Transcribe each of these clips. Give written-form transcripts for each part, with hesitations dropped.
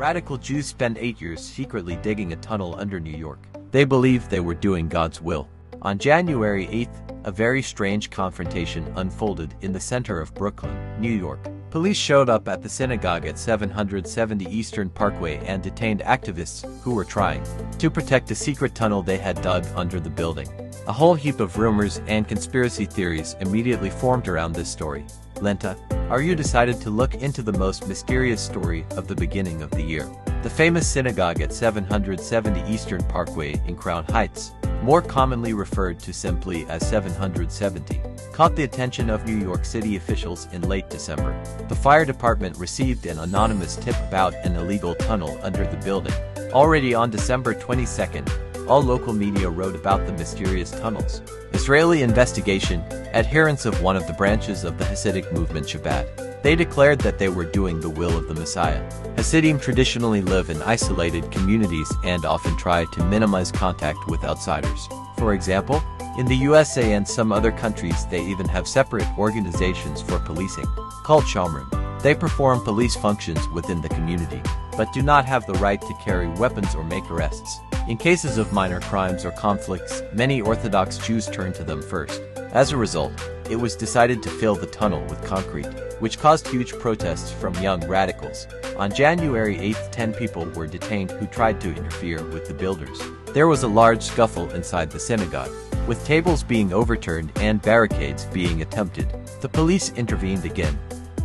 Radical Jews spent 8 years secretly digging a tunnel under New York. They believed they were doing God's will. On January 8th, a very strange confrontation unfolded in the center of Brooklyn, New York. Police showed up at the synagogue at 770 Eastern Parkway and detained activists who were trying to protect a secret tunnel they had dug under the building. A whole heap of rumors and conspiracy theories immediately formed around this story. Lenta, are you decided to look into the most mysterious story of the beginning of the year? The famous synagogue at 770 Eastern Parkway in Crown Heights, more commonly referred to simply as 770, caught the attention of New York City officials in late December. The fire department received an anonymous tip about an illegal tunnel under the building. Already on December 22nd, all local media wrote about the mysterious tunnels. Israeli investigation, adherents of one of the branches of the Hasidic movement Shabbat. They declared that they were doing the will of the Messiah. Hasidim traditionally live in isolated communities and often try to minimize contact with outsiders. For example, in the USA and some other countries they even have separate organizations for policing, called Shomrim. They perform police functions within the community, but do not have the right to carry weapons or make arrests. In cases of minor crimes or conflicts, many Orthodox Jews turn to them first. As a result, it was decided to fill the tunnel with concrete, which caused huge protests from young radicals. On January 8th, 10 people were detained who tried to interfere with the builders. There was a large scuffle inside the synagogue, with tables being overturned and barricades being attempted. The police intervened again.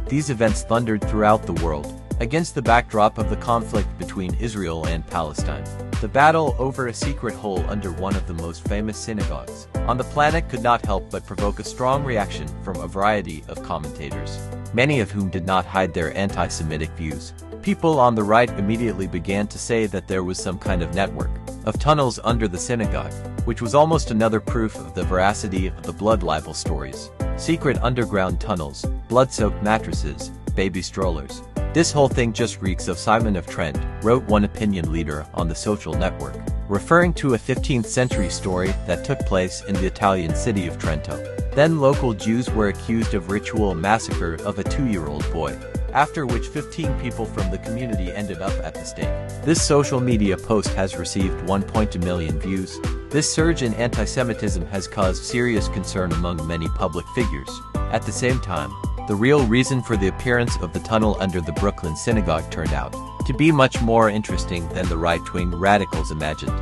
These events thundered throughout the world, against the backdrop of the conflict between Israel and Palestine. The battle over a secret hole under one of the most famous synagogues on the planet could not help but provoke a strong reaction from a variety of commentators, many of whom did not hide their anti-Semitic views. People on the right immediately began to say that there was some kind of network of tunnels under the synagogue, which was almost another proof of the veracity of the blood libel stories. Secret underground tunnels, blood-soaked mattresses, baby strollers. This whole thing just reeks of Simon of Trent, wrote one opinion leader on the social network, referring to a 15th century story that took place in the Italian city of Trento. Then local Jews were accused of ritual massacre of a 2-year-old boy, after which 15 people from the community ended up at the stake. This social media post has received 1.2 million views. This surge in anti-Semitism has caused serious concern among many public figures. At the same time, the real reason for the appearance of the tunnel under the Brooklyn synagogue turned out to be much more interesting than the right-wing radicals imagined.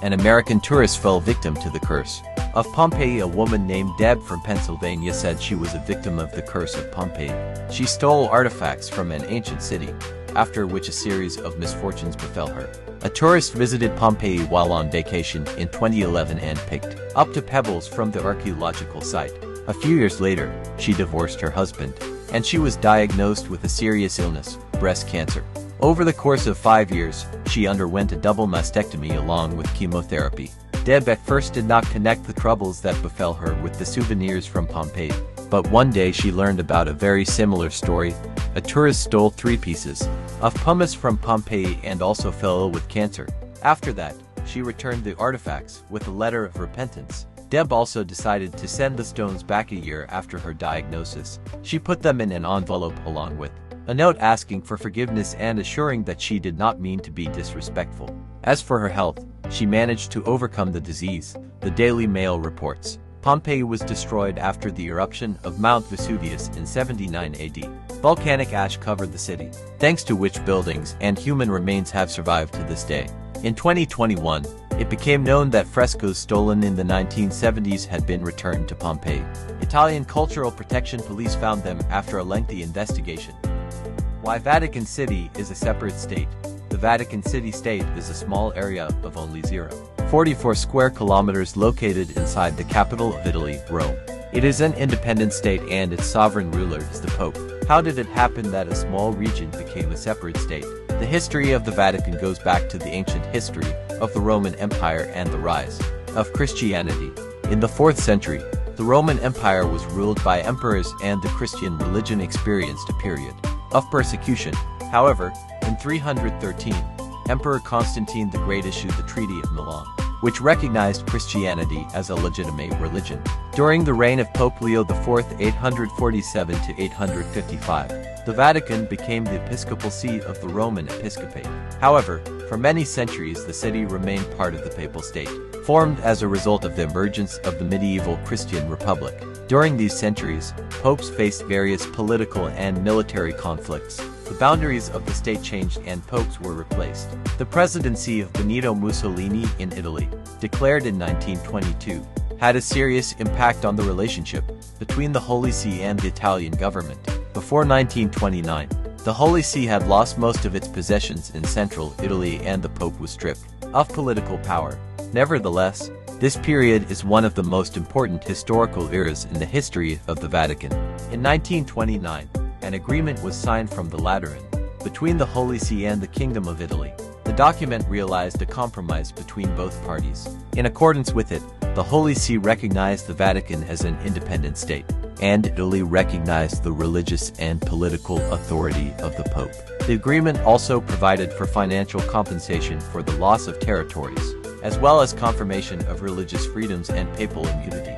An American tourist fell victim to the curse of Pompeii. A woman named Deb from Pennsylvania said she was a victim of the curse of Pompeii. She stole artifacts from an ancient city, after which a series of misfortunes befell her. A tourist visited Pompeii while on vacation in 2011 and picked up two pebbles from the archaeological site. A few years later, she divorced her husband, and she was diagnosed with a serious illness, breast cancer. Over the course of 5 years, she underwent a double mastectomy along with chemotherapy. Deb at first did not connect the troubles that befell her with the souvenirs from Pompeii. But one day she learned about a very similar story. A tourist stole 3 pieces of pumice from Pompeii and also fell ill with cancer. After that, she returned the artifacts with a letter of repentance. Deb also decided to send the stones back a year after her diagnosis. She put them in an envelope along with a note asking for forgiveness and assuring that she did not mean to be disrespectful. As for her health, she managed to overcome the disease, the Daily Mail reports. Pompeii was destroyed after the eruption of Mount Vesuvius in 79 AD. Volcanic ash covered the city, thanks to which buildings and human remains have survived to this day. In 2021, it became known that frescoes stolen in the 1970s had been returned to Pompeii. Italian Cultural Protection Police found them after a lengthy investigation. Why Vatican City is a separate state. The Vatican City State is a small area of only 0.44 square kilometers located inside the capital of Italy, Rome. It is an independent state and its sovereign ruler is the Pope. How did it happen that a small region became a separate state? The history of the Vatican goes back to the ancient history of the Roman Empire and the rise of Christianity. In the 4th century, the Roman Empire was ruled by emperors and the Christian religion experienced a period of persecution. However, in 313, Emperor Constantine the Great issued the Treaty of Milan, which recognized Christianity as a legitimate religion. During the reign of Pope Leo IV 847 to 855, the Vatican became the episcopal see of the Roman episcopate. However, for many centuries the city remained part of the papal state, formed as a result of the emergence of the medieval Christian Republic. During these centuries, popes faced various political and military conflicts. The boundaries of the state changed and popes were replaced. The presidency of Benito Mussolini in Italy, declared in 1922, had a serious impact on the relationship between the Holy See and the Italian government. Before 1929, the Holy See had lost most of its possessions in central Italy and the Pope was stripped of political power. Nevertheless, this period is one of the most important historical eras in the history of the Vatican. In 1929, an agreement was signed from the Lateran between the Holy See and the Kingdom of Italy. The document realized a compromise between both parties. In accordance with it, the Holy See recognized the Vatican as an independent state, and Italy recognized the religious and political authority of the Pope. The agreement also provided for financial compensation for the loss of territories, as well as confirmation of religious freedoms and papal immunity.